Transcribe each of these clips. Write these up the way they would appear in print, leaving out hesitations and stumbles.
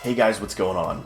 Hey guys, what's going on?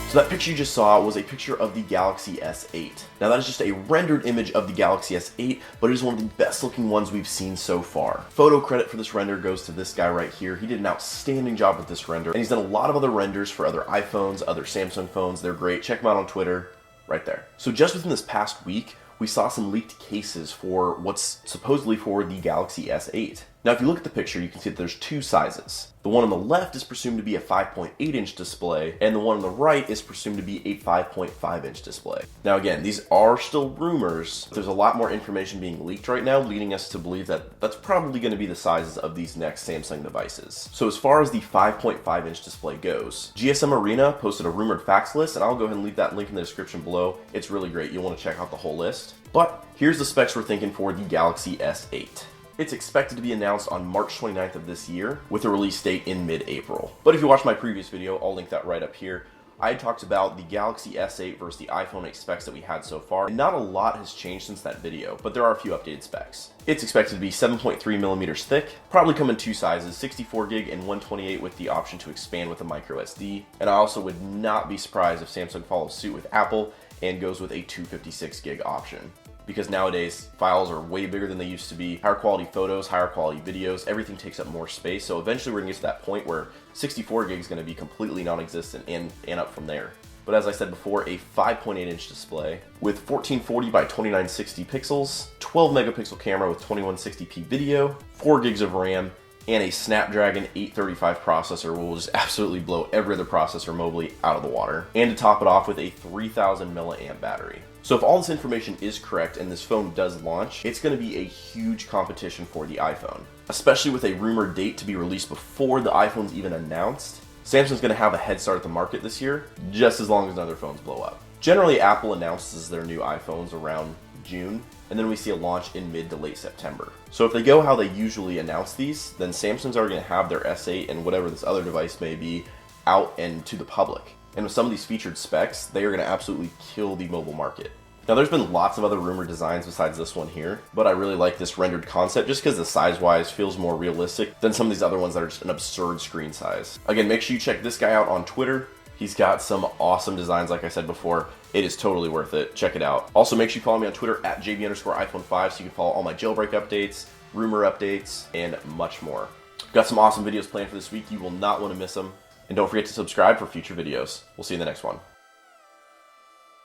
So that picture you just saw was a picture of the Galaxy S8. Now that is just a rendered image of the Galaxy S8, but it is one of the best looking ones we've seen so far. Photo credit for this render goes to this guy right here. He did an outstanding job with this render, and he's done a lot of other renders for other iPhones, other Samsung phones. They're great. Check him out on Twitter, right there. So just within this past week, we saw some leaked cases for what's supposedly for the Galaxy S8. Now, if you look at the picture, you can see that there's two sizes. The one on the left is presumed to be a 5.8-inch display, and the one on the right is presumed to be a 5.5-inch display. Now again, these are still rumors. There's a lot more information being leaked right now, leading us to believe that that's probably going to be the sizes of these next Samsung devices. So as far as the 5.5-inch display goes, GSM Arena posted a rumored facts list, and I'll go ahead and leave that link in the description below. It's really great. You'll want to check out the whole list. But here's the specs we're thinking for the Galaxy S8. It's expected to be announced on March 29th of this year, with a release date in mid-April. But if you watched my previous video, I'll link that right up here. I had talked about the Galaxy S8 versus the iPhone 8 specs that we had so far, and not a lot has changed since that video, but there are a few updated specs. It's expected to be 7.3 millimeters thick, probably come in two sizes, 64 gig and 128 with the option to expand with a micro SD. And I also would not be surprised if Samsung follows suit with Apple and goes with a 256 gig option. Because nowadays, files are way bigger than they used to be. Higher quality photos, higher quality videos, everything takes up more space. So eventually we're gonna get to that point where 64 gig is gonna be completely non-existent and up from there. But as I said before, a 5.8-inch display with 1440 by 2960 pixels, 12 megapixel camera with 2160p video, 4 gigs of RAM, and a Snapdragon 835 processor will just absolutely blow every other processor mobily out of the water. And to top it off with a 3000 milliamp battery. So if all this information is correct and this phone does launch, it's going to be a huge competition for the iPhone. Especially with a rumored date to be released before the iPhone's even announced, Samsung's going to have a head start at the market this year, just as long as other phones blow up. Generally, Apple announces their new iPhones around June, and then we see a launch in mid to late September. So if they go how they usually announce these, then Samsung's already going to have their S8 and whatever this other device may be out and to the public. And with some of these featured specs, they are going to absolutely kill the mobile market. Now there's been lots of other rumored designs besides this one here, but I really like this rendered concept just because the size-wise feels more realistic than some of these other ones that are just an absurd screen size. Again, make sure you check this guy out on Twitter. He's got some awesome designs, like I said before. It is totally worth it. Check it out. Also, make sure you follow me on Twitter at JB_iPhone5 so you can follow all my jailbreak updates, rumor updates, and much more. Got some awesome videos planned for this week. You will not want to miss them. And don't forget to subscribe for future videos. We'll see you in the next one.